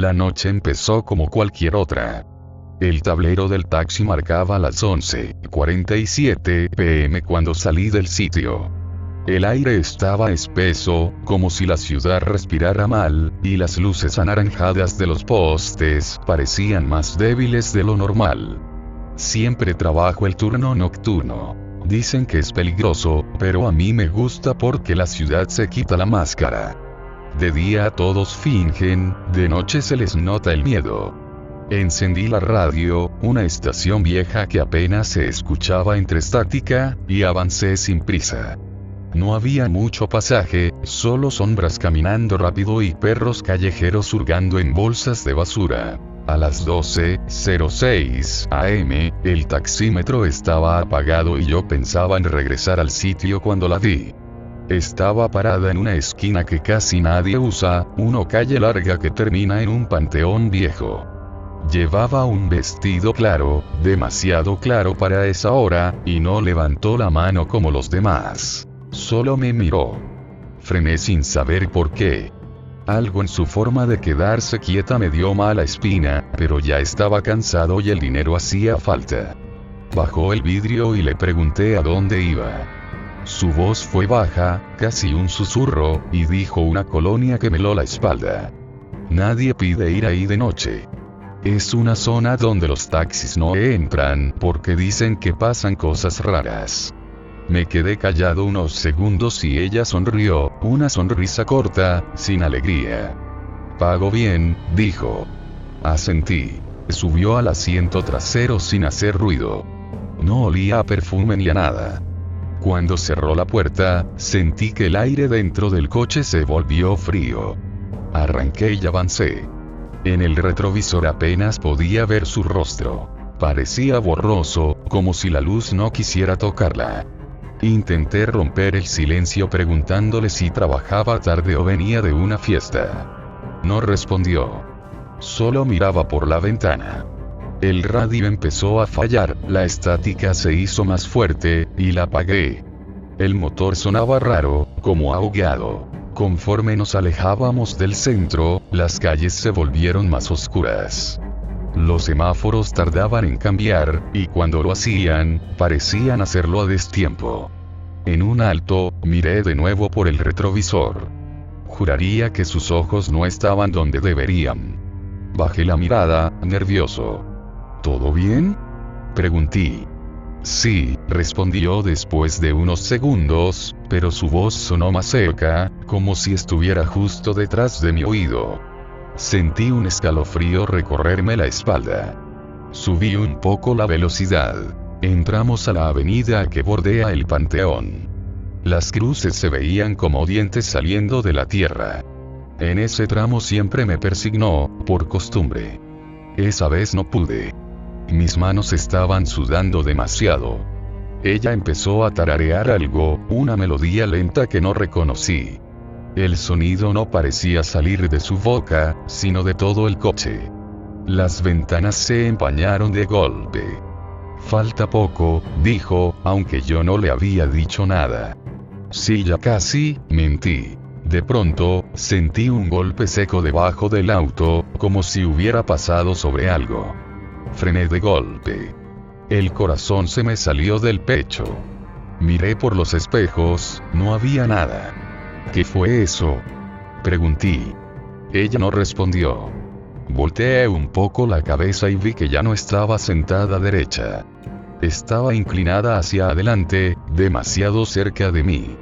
La noche empezó como cualquier otra. El tablero del taxi marcaba las 11:47 p.m. cuando salí del sitio. El aire estaba espeso, como si la ciudad respirara mal, y las luces anaranjadas de los postes parecían más débiles de lo normal. Siempre trabajo el turno nocturno. Dicen que es peligroso, pero a mí me gusta porque la ciudad se quita la máscara. De día todos fingen, de noche se les nota el miedo. Encendí la radio, una estación vieja que apenas se escuchaba entre estática, y avancé sin prisa. No había mucho pasaje, solo sombras caminando rápido y perros callejeros hurgando en bolsas de basura. A las 12:06 a.m., el taxímetro estaba apagado y yo pensaba en regresar al sitio cuando la vi. Estaba parada en una esquina que casi nadie usa, una calle larga que termina en un panteón viejo. Llevaba un vestido claro, demasiado claro para esa hora, y no levantó la mano como los demás. Solo me miró. Frené sin saber por qué. Algo en su forma de quedarse quieta me dio mala espina, pero ya estaba cansado y el dinero hacía falta. Bajó el vidrio y le pregunté a dónde iba. Su voz fue baja, casi un susurro, y dijo una colonia que me heló la espalda. Nadie pide ir ahí de noche. Es una zona donde los taxis no entran porque dicen que pasan cosas raras. Me quedé callado unos segundos y ella sonrió, una sonrisa corta, sin alegría. Pago bien, dijo. Asentí. Subió al asiento trasero sin hacer ruido. No olía a perfume ni a nada. Cuando cerró la puerta, sentí que el aire dentro del coche se volvió frío. Arranqué y avancé. En el retrovisor apenas podía ver su rostro. Parecía borroso, como si la luz no quisiera tocarla. Intenté romper el silencio preguntándole si trabajaba tarde o venía de una fiesta. No respondió. Solo miraba por la ventana. El radio empezó a fallar, la estática se hizo más fuerte, y la apagué. El motor sonaba raro, como ahogado. Conforme nos alejábamos del centro, las calles se volvieron más oscuras. Los semáforos tardaban en cambiar, y cuando lo hacían, parecían hacerlo a destiempo. En un alto, miré de nuevo por el retrovisor. Juraría que sus ojos no estaban donde deberían. Bajé la mirada, nervioso. ¿Todo bien?, pregunté. Sí, respondió después de unos segundos, pero su voz sonó más seca, como si estuviera justo detrás de mi oído. Sentí un escalofrío recorrerme la espalda. Subí un poco la velocidad. Entramos a la avenida que bordea el panteón. Las cruces se veían como dientes saliendo de la tierra. En ese tramo siempre me persignó, por costumbre. Esa vez no pude. Mis manos estaban sudando demasiado. Ella empezó a tararear algo, una melodía lenta que no reconocí. El sonido no parecía salir de su boca, sino de todo el coche. Las ventanas se empañaron de golpe. Falta poco, dijo, aunque yo no le había dicho nada. Sí, ya casi, mentí. De pronto, sentí un golpe seco debajo del auto, como si hubiera pasado sobre algo. Frené de golpe. El corazón se me salió del pecho. Miré por los espejos, no había nada. ¿Qué fue eso?, pregunté. Ella no respondió. Volteé un poco la cabeza y vi que ya no estaba sentada derecha. Estaba inclinada hacia adelante, demasiado cerca de mí.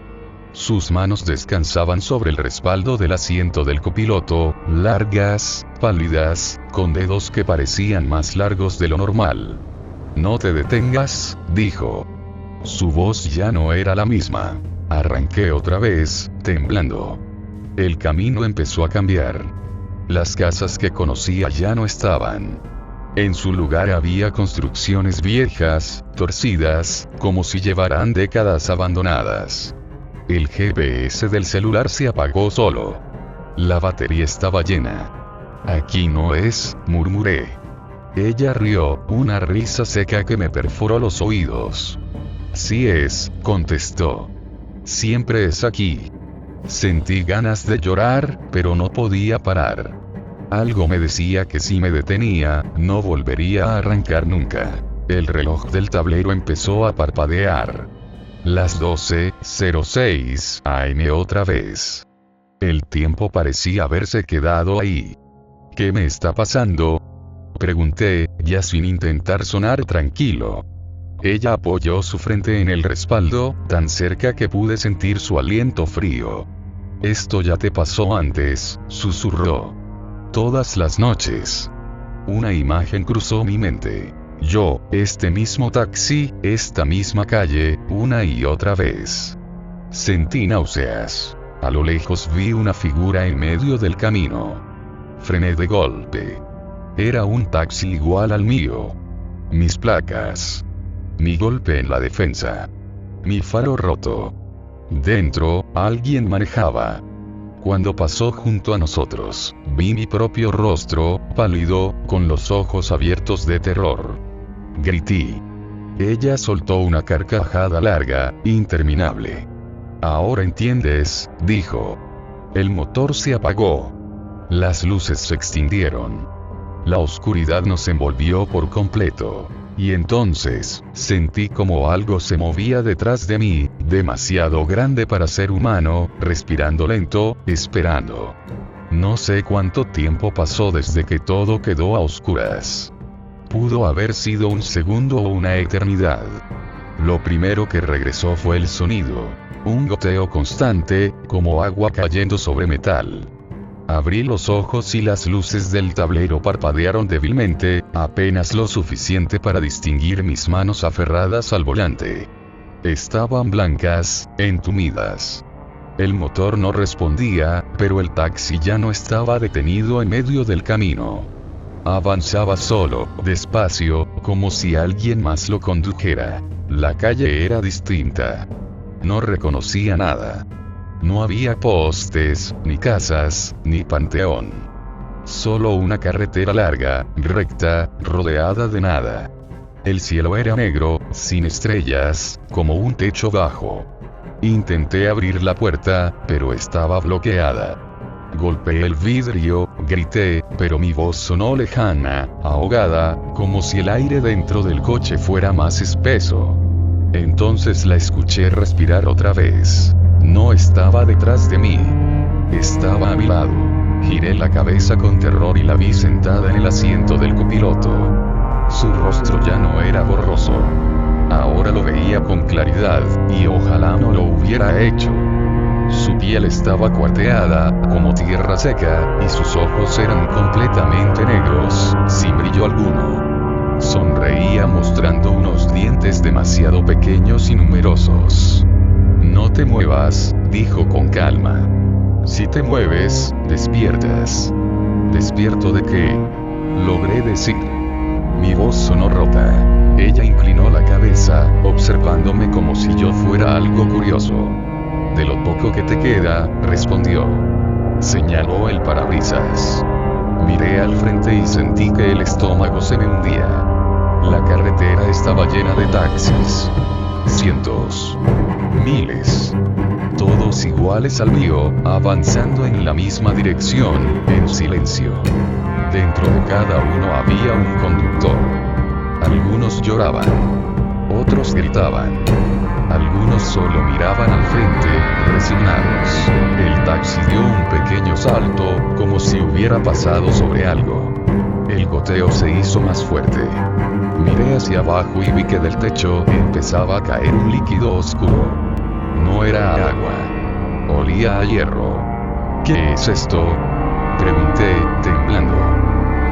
Sus manos descansaban sobre el respaldo del asiento del copiloto, largas, pálidas, con dedos que parecían más largos de lo normal. No te detengas, dijo. Su voz ya no era la misma. Arranqué otra vez, temblando. El camino empezó a cambiar. Las casas que conocía ya no estaban. En su lugar había construcciones viejas, torcidas, como si llevaran décadas abandonadas. El GPS del celular se apagó solo. La batería estaba llena. Aquí no es, murmuré. Ella rió, una risa seca que me perforó los oídos. Sí es, contestó. Siempre es aquí. Sentí ganas de llorar, pero no podía parar. Algo me decía que si me detenía, no volvería a arrancar nunca. El reloj del tablero empezó a parpadear. Las 12:06 AM otra vez. El tiempo parecía haberse quedado ahí. ¿Qué me está pasando?, pregunté, ya sin intentar sonar tranquilo. Ella apoyó su frente en el respaldo, tan cerca que pude sentir su aliento frío. Esto ya te pasó antes, susurró. Todas las noches. Una imagen cruzó mi mente. Yo, este mismo taxi, esta misma calle, una y otra vez. Sentí náuseas. A lo lejos vi una figura en medio del camino. Frené de golpe. Era un taxi igual al mío. Mis placas. Mi golpe en la defensa. Mi faro roto. Dentro, alguien manejaba. Cuando pasó junto a nosotros, vi mi propio rostro, pálido, con los ojos abiertos de terror. Grité. Ella soltó una carcajada larga, interminable. Ahora entiendes, dijo. El motor se apagó. Las luces se extinguieron. La oscuridad nos envolvió por completo. Y entonces, sentí como algo se movía detrás de mí, demasiado grande para ser humano, respirando lento, esperando. No sé cuánto tiempo pasó desde que todo quedó a oscuras. Pudo haber sido un segundo o una eternidad. Lo primero que regresó fue el sonido. Un goteo constante, como agua cayendo sobre metal. Abrí los ojos y las luces del tablero parpadearon débilmente, apenas lo suficiente para distinguir mis manos aferradas al volante. Estaban blancas, entumidas. El motor no respondía, pero el taxi ya no estaba detenido en medio del camino. Avanzaba solo, despacio, como si alguien más lo condujera. La calle era distinta. No reconocía nada. No había postes, ni casas, ni panteón. Solo una carretera larga, recta, rodeada de nada. El cielo era negro, sin estrellas, como un techo bajo. Intenté abrir la puerta, pero estaba bloqueada. Golpeé el vidrio, grité, pero mi voz sonó lejana, ahogada, como si el aire dentro del coche fuera más espeso. Entonces la escuché respirar otra vez. No estaba detrás de mí. Estaba a mi lado. Giré la cabeza con terror y la vi sentada en el asiento del copiloto. Su rostro ya no era borroso. Ahora lo veía con claridad, y ojalá no lo hubiera hecho. Su piel estaba cuarteada, como tierra seca, y sus ojos eran completamente negros, sin brillo alguno. Sonreía mostrando unos dientes demasiado pequeños y numerosos. No te muevas, dijo con calma. Si te mueves, despiertas. ¿Despierto de qué?, logré decir. Mi voz sonó rota. Ella inclinó la cabeza, observándome como si yo fuera algo curioso. De lo poco que te queda, respondió. Señaló el parabrisas. Miré al frente y sentí que el estómago se me hundía. La carretera estaba llena de taxis. Cientos. Miles. Todos iguales al mío, avanzando en la misma dirección, en silencio. Dentro de cada uno había un conductor. Algunos lloraban. Otros gritaban. Algunos solo miraban al frente, resignados. El taxi dio un pequeño salto, como si hubiera pasado sobre algo. El goteo se hizo más fuerte. Miré hacia abajo y vi que del techo empezaba a caer un líquido oscuro. No era agua. Olía a hierro. ¿Qué es esto?, pregunté, temblando.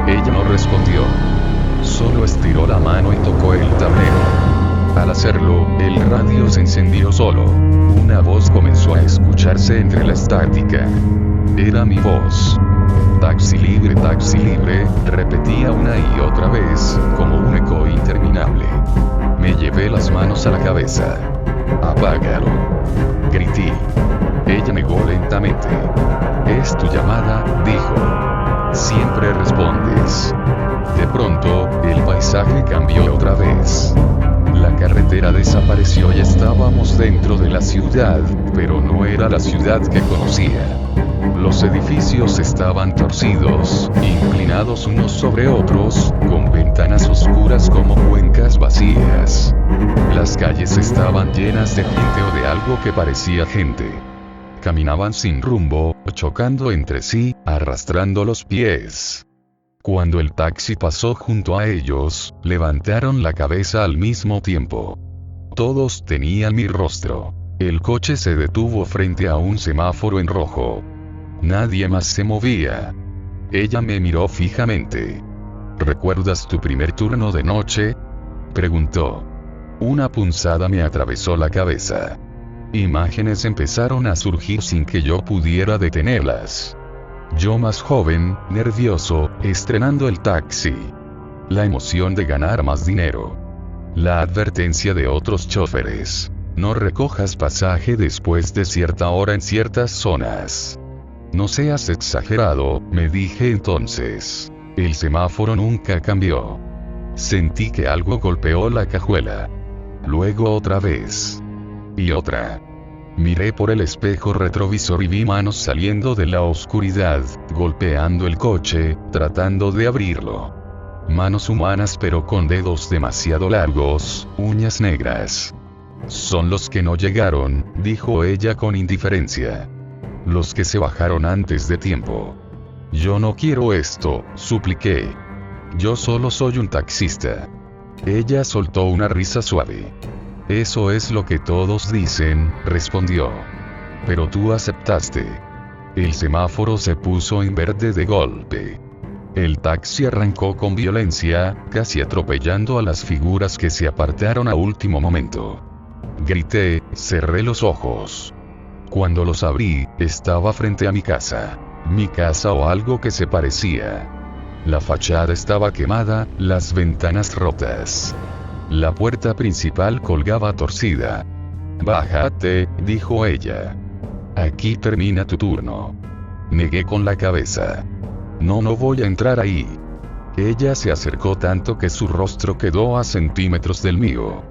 Ella no respondió. Solo estiró la mano y tocó el tablero. Al hacerlo, el radio se encendió solo. Una voz comenzó a escucharse entre la estática. Era mi voz. Taxi libre, repetía una y otra vez, como un eco interminable. Me llevé las manos a la cabeza. Apágalo. Grité. Ella negó lentamente. Es tu llamada, dijo. Siempre respondes. De pronto, el paisaje cambió otra vez. La carretera desapareció y estábamos dentro de la ciudad, pero no era la ciudad que conocía. Los edificios estaban torcidos, inclinados unos sobre otros, con ventanas oscuras como cuencas vacías. Las calles estaban llenas de gente o de algo que parecía gente. Caminaban sin rumbo, chocando entre sí, arrastrando los pies. Cuando el taxi pasó junto a ellos, levantaron la cabeza al mismo tiempo. Todos tenían mi rostro. El coche se detuvo frente a un semáforo en rojo. Nadie más se movía. Ella me miró fijamente. ¿Recuerdas tu primer turno de noche?, preguntó. Una punzada me atravesó la cabeza. Imágenes empezaron a surgir sin que yo pudiera detenerlas. Yo más joven, nervioso, estrenando el taxi. La emoción de ganar más dinero. La advertencia de otros choferes. No recojas pasaje después de cierta hora en ciertas zonas. No seas exagerado, me dije entonces. El semáforo nunca cambió. Sentí que algo golpeó la cajuela. Luego otra vez. Y otra. Miré por el espejo retrovisor y vi manos saliendo de la oscuridad, golpeando el coche, tratando de abrirlo. Manos humanas pero con dedos demasiado largos, uñas negras. Son los que no llegaron, dijo ella con indiferencia. Los que se bajaron antes de tiempo. Yo no quiero esto, supliqué. Yo solo soy un taxista. Ella soltó una risa suave. Eso es lo que todos dicen, respondió. Pero tú aceptaste. El semáforo se puso en verde de golpe. El taxi arrancó con violencia, casi atropellando a las figuras que se apartaron a último momento. Grité, cerré los ojos. Cuando los abrí, estaba frente a mi casa. Mi casa o algo que se parecía. La fachada estaba quemada, las ventanas rotas. La puerta principal colgaba torcida. Bájate, dijo ella. Aquí termina tu turno. Negué con la cabeza. No voy a entrar ahí. Ella se acercó tanto que su rostro quedó a centímetros del mío.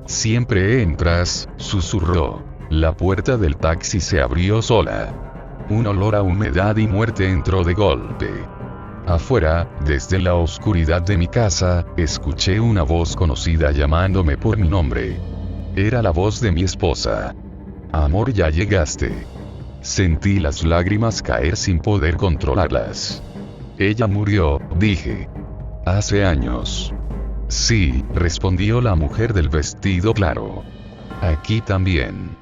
Siempre entras, susurró. La puerta del taxi se abrió sola. Un olor a humedad y muerte entró de golpe. Afuera, desde la oscuridad de mi casa, escuché una voz conocida llamándome por mi nombre. Era la voz de mi esposa. Amor, ya llegaste. Sentí las lágrimas caer sin poder controlarlas. Ella murió, dije. Hace años. Sí, respondió la mujer del vestido claro. Aquí también.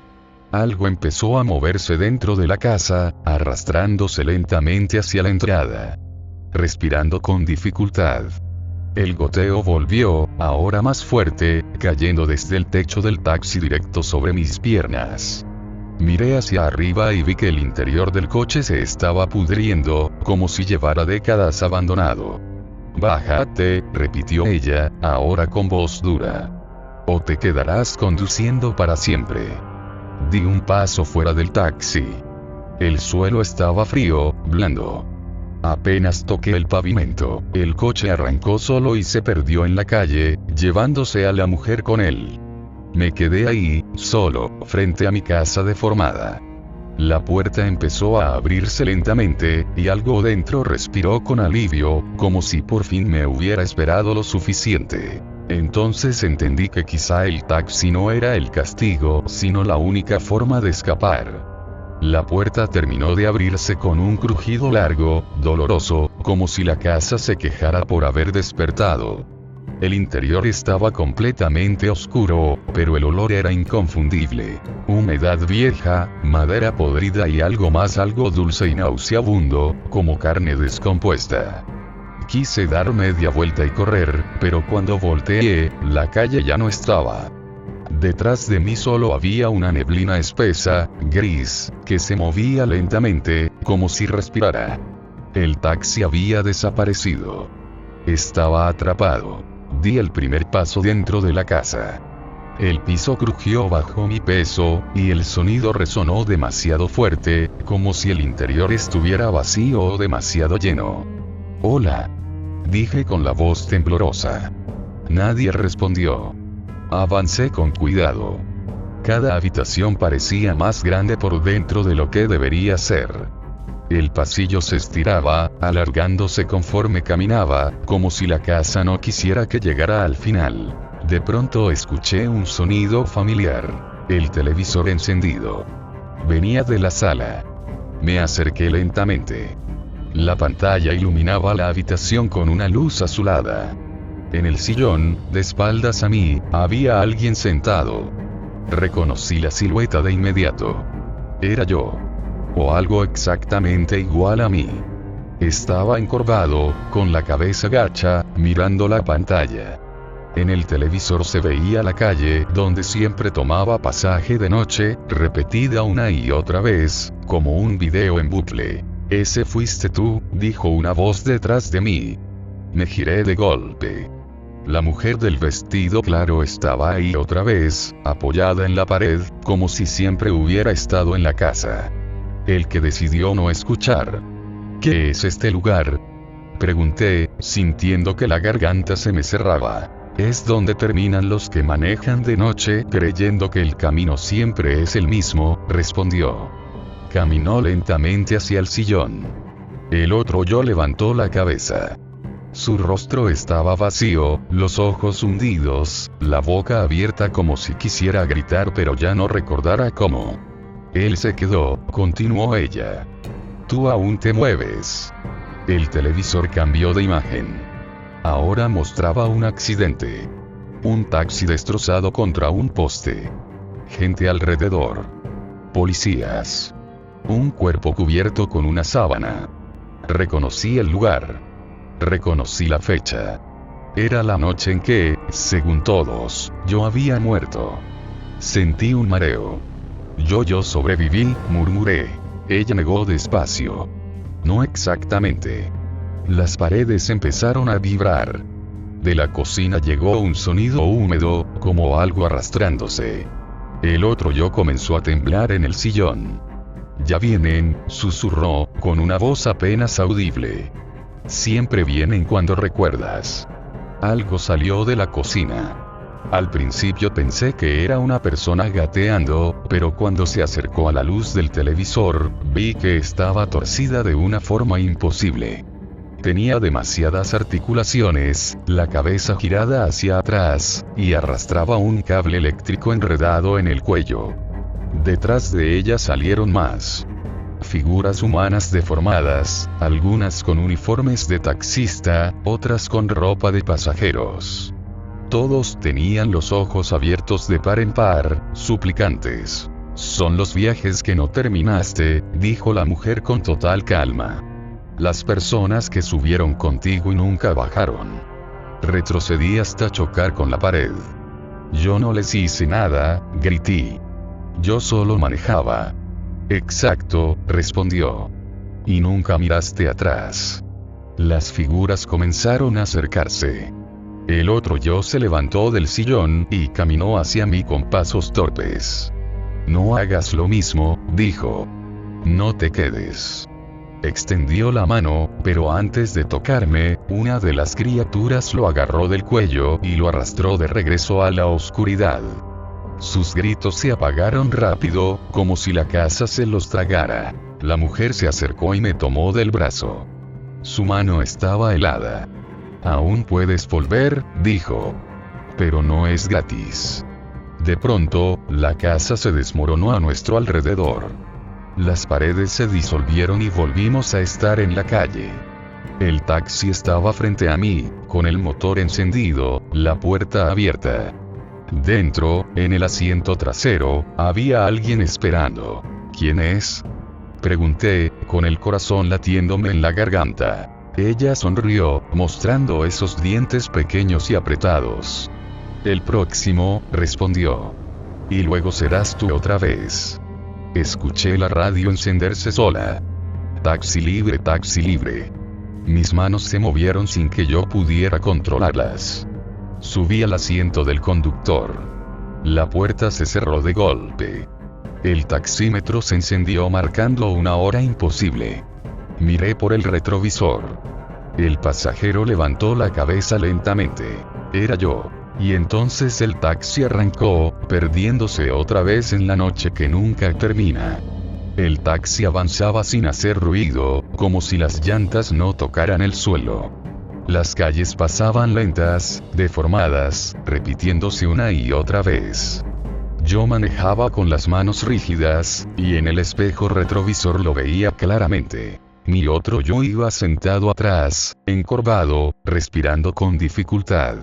Algo empezó a moverse dentro de la casa, arrastrándose lentamente hacia la entrada. Respirando con dificultad. El goteo volvió, ahora más fuerte, cayendo desde el techo del taxi directo sobre mis piernas. Miré hacia arriba y vi que el interior del coche se estaba pudriendo, como si llevara décadas abandonado. Bájate, repitió ella, ahora con voz dura. O te quedarás conduciendo para siempre. Di un paso fuera del taxi. El suelo estaba frío, blando. Apenas toqué el pavimento, el coche arrancó solo y se perdió en la calle, llevándose a la mujer con él. Me quedé ahí, solo, frente a mi casa deformada. La puerta empezó a abrirse lentamente, y algo dentro respiró con alivio, como si por fin me hubiera esperado lo suficiente. Entonces entendí que quizá el taxi no era el castigo, sino la única forma de escapar. La puerta terminó de abrirse con un crujido largo, doloroso, como si la casa se quejara por haber despertado. El interior estaba completamente oscuro, pero el olor era inconfundible. Humedad vieja, madera podrida y algo más, algo dulce y nauseabundo, como carne descompuesta. Quise dar media vuelta y correr, pero cuando volteé, la calle ya no estaba. Detrás de mí solo había una neblina espesa, gris, que se movía lentamente, como si respirara. El taxi había desaparecido. Estaba atrapado. Di el primer paso dentro de la casa. El piso crujió bajo mi peso, y el sonido resonó demasiado fuerte, como si el interior estuviera vacío o demasiado lleno. Hola. Dije con la voz temblorosa. Nadie respondió. Avancé con cuidado. Cada habitación parecía más grande por dentro de lo que debería ser. El pasillo se estiraba, alargándose conforme caminaba, como si la casa no quisiera que llegara al final. De pronto escuché un sonido familiar. El televisor encendido. Venía de la sala. Me acerqué lentamente. La pantalla iluminaba la habitación con una luz azulada. En el sillón, de espaldas a mí, había alguien sentado. Reconocí la silueta de inmediato. Era yo. O algo exactamente igual a mí. Estaba encorvado, con la cabeza gacha, mirando la pantalla. En el televisor se veía la calle donde siempre tomaba pasaje de noche, repetida una y otra vez, como un video en bucle. «Ese fuiste tú», dijo una voz detrás de mí. Me giré de golpe. La mujer del vestido claro estaba ahí otra vez, apoyada en la pared, como si siempre hubiera estado en la casa. El que decidió no escuchar. «¿Qué es este lugar?», pregunté, sintiendo que la garganta se me cerraba. «Es donde terminan los que manejan de noche creyendo que el camino siempre es el mismo», respondió. Caminó lentamente hacia el sillón. El otro yo levantó la cabeza. Su rostro estaba vacío, los ojos hundidos, la boca abierta como si quisiera gritar pero ya no recordara cómo. Él se quedó, continuó ella. «Tú aún te mueves». El televisor cambió de imagen. Ahora mostraba un accidente. Un taxi destrozado contra un poste. Gente alrededor. Policías. Un cuerpo cubierto con una sábana. Reconocí el lugar. Reconocí la fecha. Era la noche en que, según todos, yo había muerto. Sentí un mareo. Yo sobreviví», murmuré. Ella negó despacio. «No exactamente». Las paredes empezaron a vibrar. De la cocina llegó un sonido húmedo, como algo arrastrándose. El otro yo comenzó a temblar en el sillón. «Ya vienen», susurró, con una voz apenas audible. «Siempre vienen cuando recuerdas». Algo salió de la cocina. Al principio pensé que era una persona gateando, pero cuando se acercó a la luz del televisor, vi que estaba torcida de una forma imposible. Tenía demasiadas articulaciones, la cabeza girada hacia atrás, y arrastraba un cable eléctrico enredado en el cuello. Detrás de ella salieron más figuras humanas deformadas, algunas con uniformes de taxista, otras con ropa de pasajeros. Todos tenían los ojos abiertos de par en par, suplicantes. «Son los viajes que no terminaste», dijo la mujer con total calma. «Las personas que subieron contigo y nunca bajaron». Retrocedí hasta chocar con la pared. «Yo no les hice nada», grité. «Yo solo manejaba». «Exacto», respondió. «Y nunca miraste atrás». Las figuras comenzaron a acercarse. El otro yo se levantó del sillón y caminó hacia mí con pasos torpes. «No hagas lo mismo», dijo. «No te quedes». Extendió la mano, pero antes de tocarme, una de las criaturas lo agarró del cuello y lo arrastró de regreso a la oscuridad. Sus gritos se apagaron rápido, como si la casa se los tragara. La mujer se acercó y me tomó del brazo. Su mano estaba helada. «Aún puedes volver», dijo. «Pero no es gratis». De pronto, la casa se desmoronó a nuestro alrededor. Las paredes se disolvieron y volvimos a estar en la calle. El taxi estaba frente a mí, con el motor encendido, la puerta abierta. Dentro, en el asiento trasero, había alguien esperando. «¿Quién es?», pregunté, con el corazón latiéndome en la garganta. Ella sonrió, mostrando esos dientes pequeños y apretados. «El próximo», respondió. «Y luego serás tú otra vez». Escuché la radio encenderse sola. «Taxi libre, taxi libre». Mis manos se movieron sin que yo pudiera controlarlas. Subí al asiento del conductor. La puerta se cerró de golpe. El taxímetro se encendió marcando una hora imposible. Miré por el retrovisor. El pasajero levantó la cabeza lentamente. Era yo. Y entonces el taxi arrancó, perdiéndose otra vez en la noche que nunca termina. El taxi avanzaba sin hacer ruido, como si las llantas no tocaran el suelo. Las calles pasaban lentas, deformadas, repitiéndose una y otra vez. Yo manejaba con las manos rígidas, y en el espejo retrovisor lo veía claramente. Mi otro yo iba sentado atrás, encorvado, respirando con dificultad.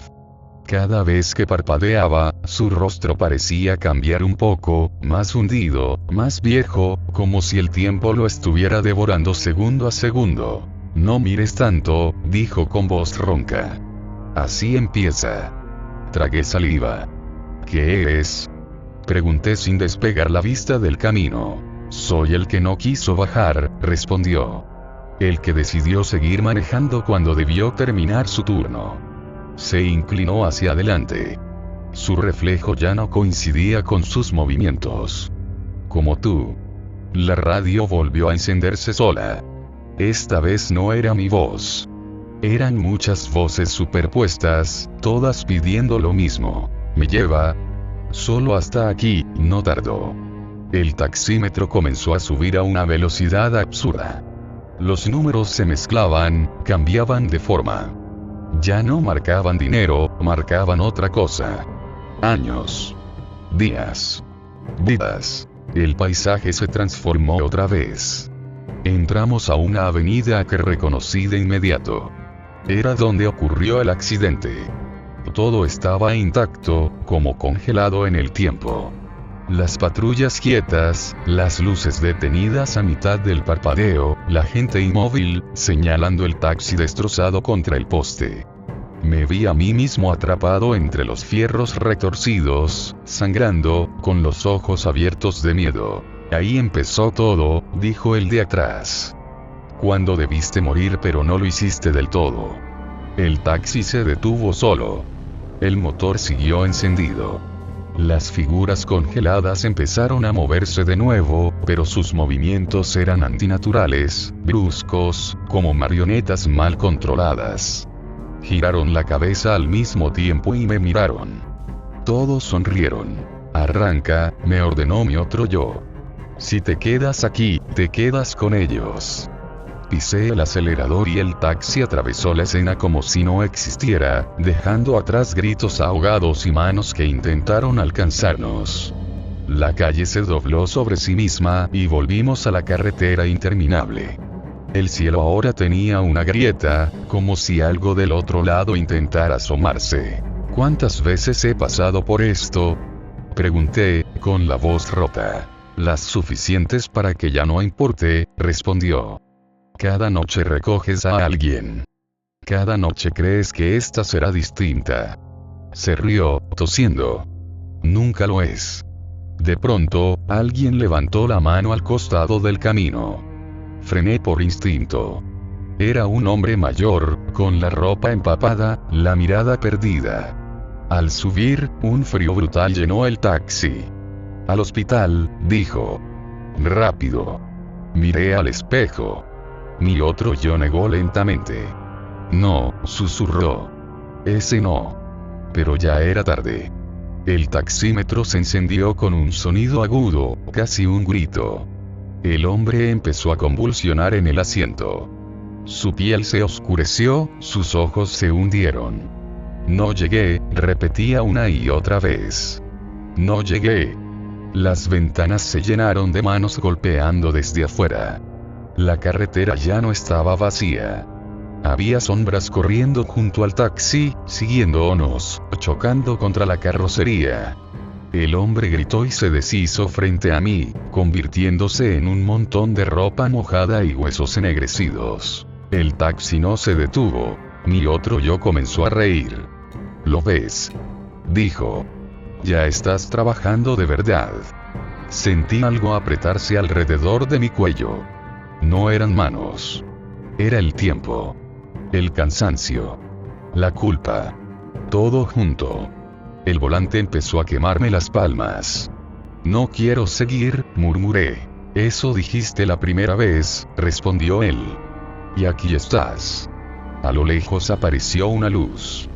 Cada vez que parpadeaba, su rostro parecía cambiar un poco, más hundido, más viejo, como si el tiempo lo estuviera devorando segundo a segundo. No mires tanto, dijo con voz ronca. Así empieza. Tragué saliva. ¿Qué eres? Pregunté sin despegar la vista del camino. Soy el que no quiso bajar, respondió. El que decidió seguir manejando cuando debió terminar su turno. Se inclinó hacia adelante. Su reflejo ya no coincidía con sus movimientos. Como tú. La radio volvió a encenderse sola. Esta vez no era mi voz. Eran muchas voces superpuestas, todas pidiendo lo mismo. Me lleva. Solo hasta aquí, no tardó. El taxímetro comenzó a subir a una velocidad absurda. Los números se mezclaban, cambiaban de forma. Ya no marcaban dinero, marcaban otra cosa. Años. Días. Vidas. El paisaje se transformó otra vez. Entramos a una avenida que reconocí de inmediato. Era donde ocurrió el accidente. Todo estaba intacto, como congelado en el tiempo. Las patrullas quietas, las luces detenidas a mitad del parpadeo, la gente inmóvil, señalando el taxi destrozado contra el poste. Me vi a mí mismo atrapado entre los fierros retorcidos, sangrando, con los ojos abiertos de miedo. Ahí empezó todo, dijo el de atrás. Cuando debiste morir pero no lo hiciste del todo. El taxi se detuvo solo. El motor siguió encendido. Las figuras congeladas empezaron a moverse de nuevo, pero sus movimientos eran antinaturales, bruscos, como marionetas mal controladas. Giraron la cabeza al mismo tiempo y me miraron. Todos sonrieron. Arranca, me ordenó mi otro yo. Si te quedas aquí, te quedas con ellos. Pisé el acelerador y el taxi atravesó la escena como si no existiera, dejando atrás gritos ahogados y manos que intentaron alcanzarnos. La calle se dobló sobre sí misma y volvimos a la carretera interminable. El cielo ahora tenía una grieta, como si algo del otro lado intentara asomarse. ¿Cuántas veces he pasado por esto? Pregunté, con la voz rota. Las suficientes para que ya no importe, respondió. Cada noche recoges a alguien. Cada noche crees que esta será distinta. Se rió, tosiendo. Nunca lo es. De pronto, alguien levantó la mano al costado del camino. Frené por instinto. Era un hombre mayor, con la ropa empapada, la mirada perdida. Al subir, un frío brutal llenó el taxi. Al hospital, dijo. Rápido. Miré al espejo. Mi otro yo negó lentamente. No, susurró. Ese no. Pero ya era tarde. El taxímetro se encendió con un sonido agudo, casi un grito. El hombre empezó a convulsionar en el asiento. Su piel se oscureció, sus ojos se hundieron. No llegué, repetía una y otra vez. No llegué. Las ventanas se llenaron de manos golpeando desde afuera. La carretera ya no estaba vacía. Había sombras corriendo junto al taxi, siguiéndonos, chocando contra la carrocería. El hombre gritó y se deshizo frente a mí, convirtiéndose en un montón de ropa mojada y huesos ennegrecidos. El taxi no se detuvo. Mi otro yo comenzó a reír. ¿Lo ves? Dijo. Ya estás trabajando de verdad. Sentí algo apretarse alrededor de mi cuello. No eran manos. Era el tiempo. El cansancio. La culpa. Todo junto. El volante empezó a quemarme las palmas. No quiero seguir, murmuré. Eso dijiste la primera vez, respondió él. Y aquí estás. A lo lejos apareció una luz.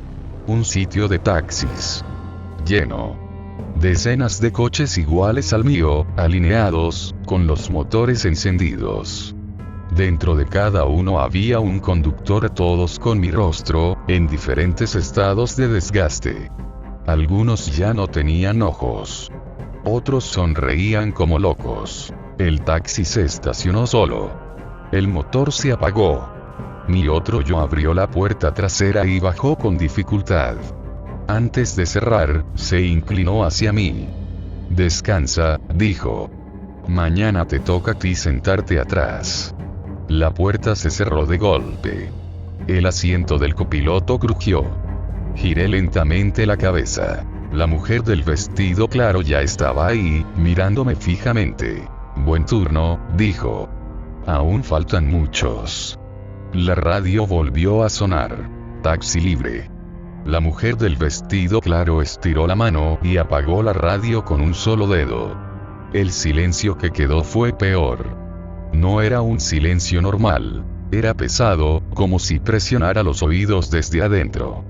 Un sitio de taxis. Lleno. Decenas de coches iguales al mío, alineados, con los motores encendidos. Dentro de cada uno había un conductor, todos con mi rostro, en diferentes estados de desgaste. Algunos ya no tenían ojos. Otros sonreían como locos. El taxi se estacionó solo. El motor se apagó. Mi otro yo abrió la puerta trasera y bajó con dificultad. Antes de cerrar, se inclinó hacia mí. «Descansa», dijo. «Mañana te toca a ti sentarte atrás». La puerta se cerró de golpe. El asiento del copiloto crujió. Giré lentamente la cabeza. La mujer del vestido claro ya estaba ahí, mirándome fijamente. «Buen turno», dijo. «Aún faltan muchos». La radio volvió a sonar. «Taxi libre». La mujer del vestido claro estiró la mano y apagó la radio con un solo dedo. El silencio que quedó fue peor. No era un silencio normal. Era pesado, como si presionara los oídos desde adentro.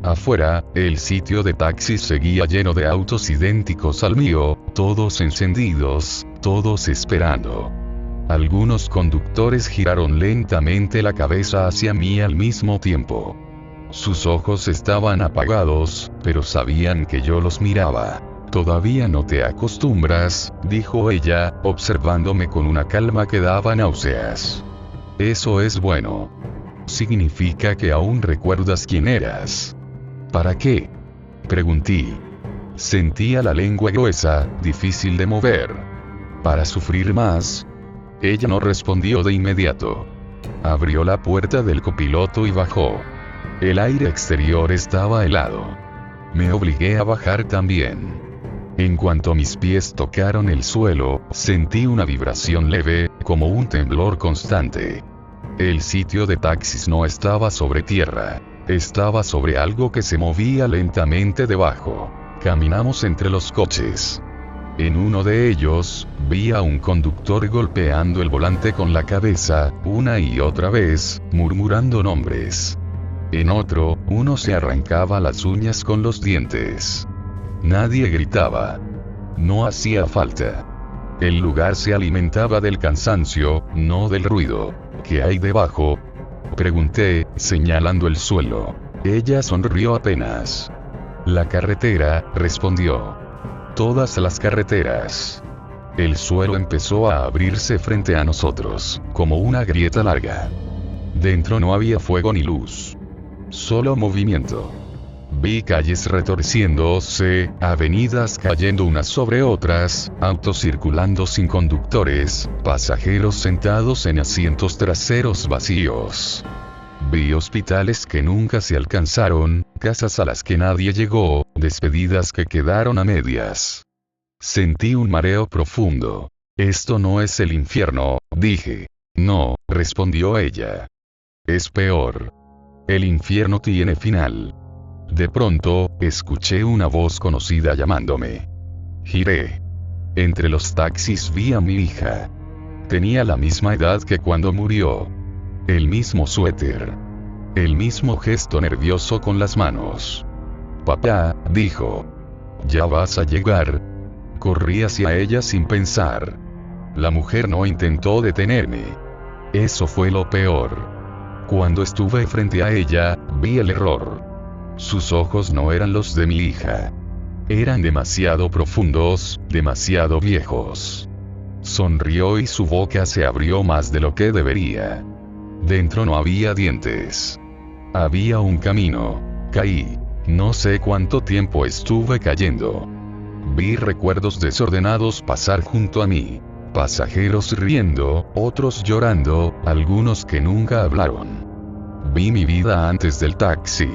Afuera, el sitio de taxis seguía lleno de autos idénticos al mío, todos encendidos, todos esperando. Algunos conductores giraron lentamente la cabeza hacia mí al mismo tiempo. Sus ojos estaban apagados, pero sabían que yo los miraba. «Todavía no te acostumbras», dijo ella, observándome con una calma que daba náuseas. «Eso es bueno. Significa que aún recuerdas quién eras». «¿Para qué?», pregunté. Sentía la lengua gruesa, difícil de mover. «¿Para sufrir más?». Ella no respondió de inmediato. Abrió la puerta del copiloto y bajó. El aire exterior estaba helado. Me obligué a bajar también. En cuanto mis pies tocaron el suelo, sentí una vibración leve, como un temblor constante. El sitio de taxis no estaba sobre tierra. Estaba sobre algo que se movía lentamente debajo. Caminamos entre los coches. En uno de ellos, vi a un conductor golpeando el volante con la cabeza, una y otra vez, murmurando nombres. En otro, uno se arrancaba las uñas con los dientes. Nadie gritaba. No hacía falta. El lugar se alimentaba del cansancio, no del ruido. ¿Qué hay debajo?, pregunté, señalando el suelo. Ella sonrió apenas. «La carretera», respondió. «Todas las carreteras». El suelo empezó a abrirse frente a nosotros, como una grieta larga. Dentro no había fuego ni luz. Solo movimiento. Vi calles retorciéndose, avenidas cayendo unas sobre otras, autos circulando sin conductores, pasajeros sentados en asientos traseros vacíos. Vi hospitales que nunca se alcanzaron, casas a las que nadie llegó, despedidas que quedaron a medias. Sentí un mareo profundo. «Esto no es el infierno», dije. «No», respondió ella. «Es peor. El infierno tiene final». De pronto, escuché una voz conocida llamándome. Giré. Entre los taxis vi a mi hija. Tenía la misma edad que cuando murió. El mismo suéter. El mismo gesto nervioso con las manos. «Papá», dijo. «¿Ya vas a llegar?». Corrí hacia ella sin pensar. La mujer no intentó detenerme. Eso fue lo peor. Cuando estuve frente a ella, vi el error. Sus ojos no eran los de mi hija. Eran demasiado profundos, demasiado viejos. Sonrió y su boca se abrió más de lo que debería. Dentro no había dientes. Había un camino. Caí. No sé cuánto tiempo estuve cayendo. Vi recuerdos desordenados pasar junto a mí. Pasajeros riendo, otros llorando, algunos que nunca hablaron. Vi mi vida antes del taxi.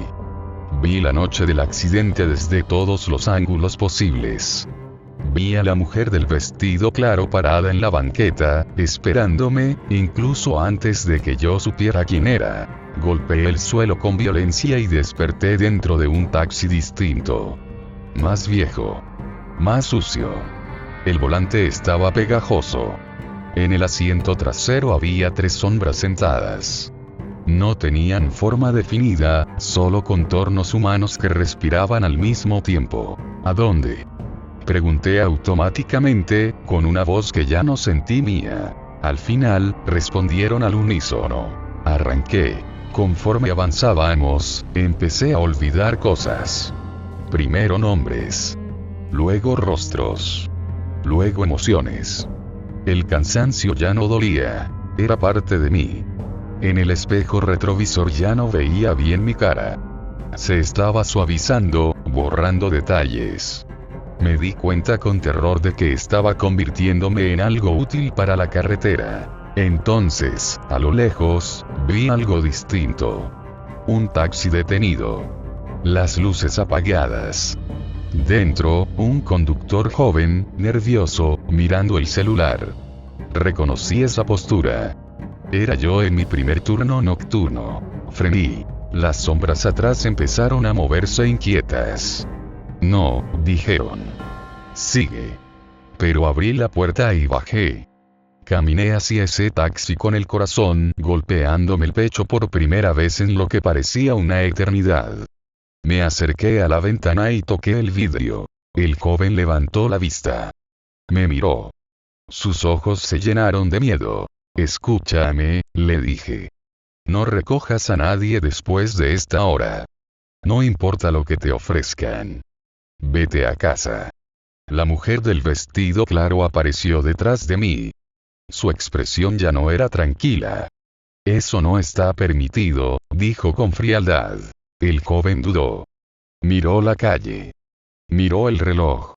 Vi la noche del accidente desde todos los ángulos posibles. Vi a la mujer del vestido claro parada en la banqueta, esperándome, incluso antes de que yo supiera quién era. Golpeé el suelo con violencia y desperté dentro de un taxi distinto. Más viejo. Más sucio. El volante estaba pegajoso. En el asiento trasero había 3 sombras sentadas. No tenían forma definida, solo contornos humanos que respiraban al mismo tiempo. ¿A dónde? Pregunté automáticamente, con una voz que ya no sentí mía. Al final, respondieron al unísono. Arranqué. Conforme avanzábamos, empecé a olvidar cosas. Primero nombres. Luego rostros. Luego emociones. El cansancio ya no dolía. Era parte de mí. En el espejo retrovisor ya no veía bien mi cara. Se estaba suavizando, borrando detalles. Me di cuenta con terror de que estaba convirtiéndome en algo útil para la carretera. Entonces, a lo lejos, vi algo distinto. Un taxi detenido. Las luces apagadas. Dentro, un conductor joven, nervioso, mirando el celular. Reconocí esa postura. Era yo en mi primer turno nocturno. Frené. Las sombras atrás empezaron a moverse inquietas. No, dijeron. Sigue. Pero abrí la puerta y bajé. Caminé hacia ese taxi con el corazón golpeándome el pecho por primera vez en lo que parecía una eternidad. Me acerqué a la ventana y toqué el vidrio. El joven levantó la vista. Me miró. Sus ojos se llenaron de miedo. Escúchame, le dije. No recojas a nadie después de esta hora. No importa lo que te ofrezcan. Vete a casa. La mujer del vestido claro apareció detrás de mí. Su expresión ya no era tranquila. Eso no está permitido, dijo con frialdad. El joven dudó. Miró la calle. Miró el reloj.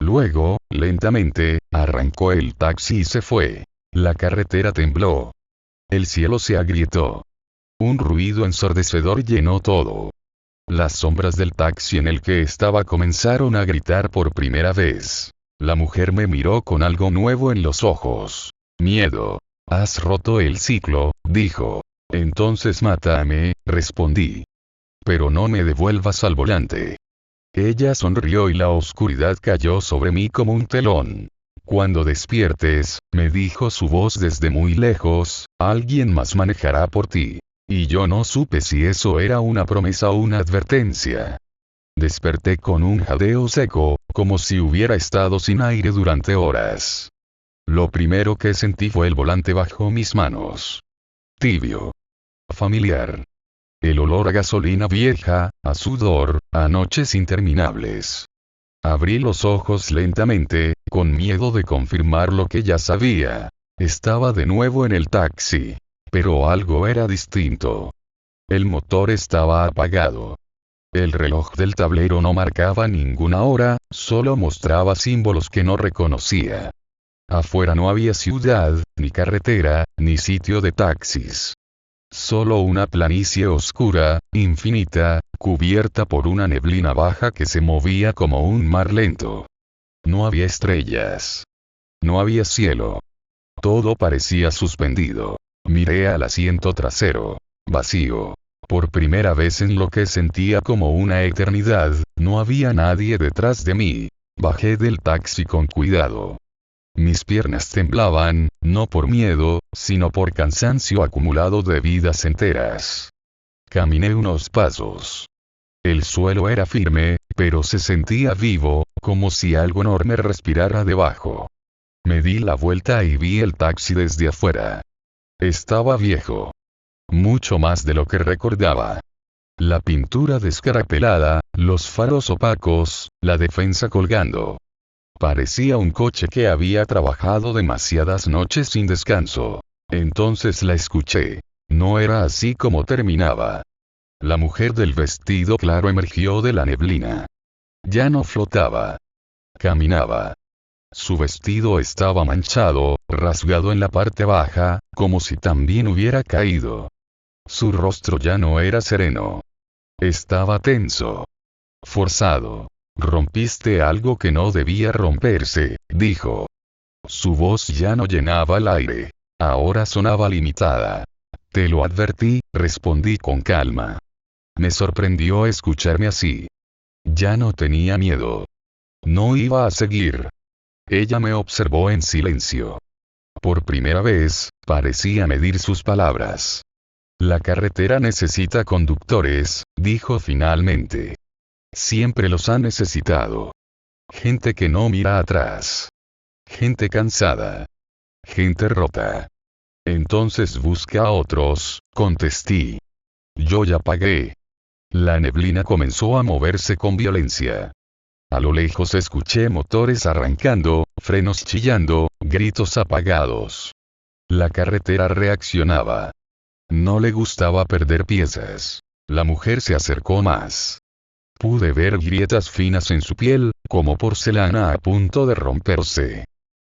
Luego, lentamente, arrancó el taxi y se fue. La carretera tembló. El cielo se agrietó. Un ruido ensordecedor llenó todo. Las sombras del taxi en el que estaba comenzaron a gritar por primera vez. La mujer me miró con algo nuevo en los ojos. Miedo. Has roto el ciclo, dijo. Entonces mátame, respondí. Pero no me devuelvas al volante. Ella sonrió y la oscuridad cayó sobre mí como un telón. Cuando despiertes, me dijo su voz desde muy lejos, alguien más manejará por ti. Y yo no supe si eso era una promesa o una advertencia. Desperté con un jadeo seco, como si hubiera estado sin aire durante horas. Lo primero que sentí fue el volante bajo mis manos. Tibio. Familiar. El olor a gasolina vieja, a sudor, a noches interminables. Abrí los ojos lentamente, con miedo de confirmar lo que ya sabía. Estaba de nuevo en el taxi. Pero algo era distinto. El motor estaba apagado. El reloj del tablero no marcaba ninguna hora, solo mostraba símbolos que no reconocía. Afuera no había ciudad, ni carretera, ni sitio de taxis. Solo una planicie oscura, infinita, cubierta por una neblina baja que se movía como un mar lento. No había estrellas. No había cielo. Todo parecía suspendido. Miré al asiento trasero. Vacío. Por primera vez en lo que sentía como una eternidad, no había nadie detrás de mí. Bajé del taxi con cuidado. Mis piernas temblaban, no por miedo, sino por cansancio acumulado de vidas enteras. Caminé unos pasos. El suelo era firme, pero se sentía vivo, como si algo enorme respirara debajo. Me di la vuelta y vi el taxi desde afuera. Estaba viejo. Mucho más de lo que recordaba. La pintura descarapelada, los faros opacos, la defensa colgando. Parecía un coche que había trabajado demasiadas noches sin descanso. Entonces la escuché. No era así como terminaba. La mujer del vestido claro emergió de la neblina. Ya no flotaba. Caminaba. Su vestido estaba manchado, rasgado en la parte baja, como si también hubiera caído. Su rostro ya no era sereno. Estaba tenso. Forzado. Rompiste algo que no debía romperse, dijo. Su voz ya no llenaba el aire. Ahora sonaba limitada. Te lo advertí, respondí con calma. Me sorprendió escucharme así. Ya no tenía miedo. No iba a seguir. Ella me observó en silencio. Por primera vez, parecía medir sus palabras. La carretera necesita conductores, dijo finalmente. Siempre los ha necesitado. Gente que no mira atrás. Gente cansada. Gente rota. Entonces busca a otros, contesté. Yo ya pagué. La neblina comenzó a moverse con violencia. A lo lejos escuché motores arrancando, frenos chillando, gritos apagados. La carretera reaccionaba. No le gustaba perder piezas. La mujer se acercó más. Pude ver grietas finas en su piel, como porcelana a punto de romperse.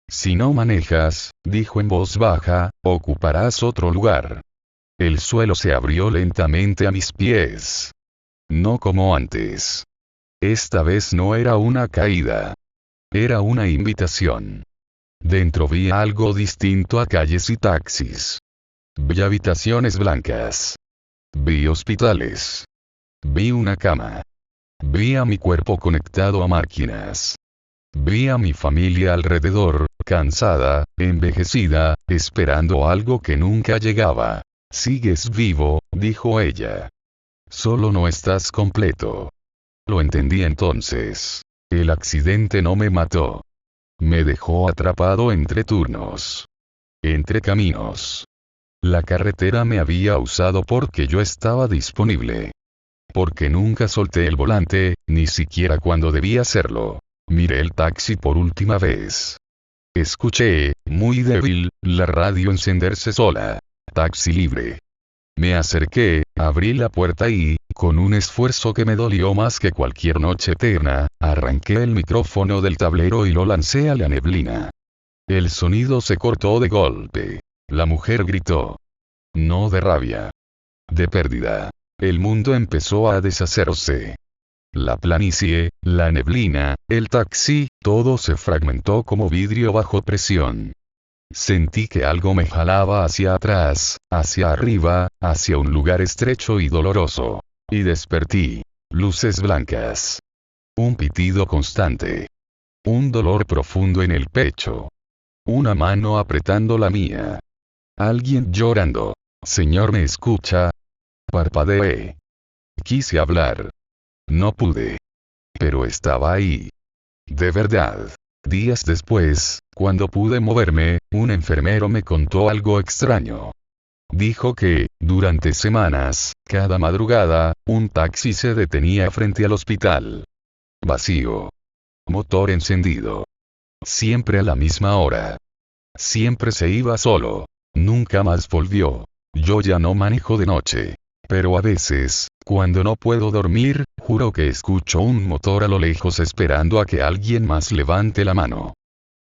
Si no manejas, dijo en voz baja, ocuparás otro lugar. El suelo se abrió lentamente a mis pies. No como antes. Esta vez no era una caída. Era una invitación. Dentro vi algo distinto a calles y taxis. Vi habitaciones blancas. Vi hospitales. Vi una cama. Vi a mi cuerpo conectado a máquinas. Vi a mi familia alrededor, cansada, envejecida, esperando algo que nunca llegaba. Sigues vivo, dijo ella. Solo no estás completo. Lo entendí entonces. El accidente no me mató. Me dejó atrapado entre turnos. Entre caminos. La carretera me había usado porque yo estaba disponible. Porque nunca solté el volante, ni siquiera cuando debía hacerlo. Miré el taxi por última vez. Escuché, muy débil, la radio encenderse sola. Taxi libre. Me acerqué, abrí la puerta y, con un esfuerzo que me dolió más que cualquier noche eterna, arranqué el micrófono del tablero y lo lancé a la neblina. El sonido se cortó de golpe. La mujer gritó. No de rabia. De pérdida. El mundo empezó a deshacerse. La planicie, la neblina, el taxi, todo se fragmentó como vidrio bajo presión. Sentí que algo me jalaba hacia atrás, hacia arriba, hacia un lugar estrecho y doloroso. Y desperté. Luces blancas. Un pitido constante. Un dolor profundo en el pecho. Una mano apretando la mía. Alguien llorando. Señor, ¿me escucha? Parpadeé. Quise hablar. No pude. Pero estaba ahí. De verdad. Días después, cuando pude moverme, un enfermero me contó algo extraño. Dijo que, durante semanas, cada madrugada, un taxi se detenía frente al hospital. Vacío. Motor encendido. Siempre a la misma hora. Siempre se iba solo. Nunca más volvió. Yo ya no manejo de noche. Pero a veces, cuando no puedo dormir, juro que escucho un motor a lo lejos esperando a que alguien más levante la mano.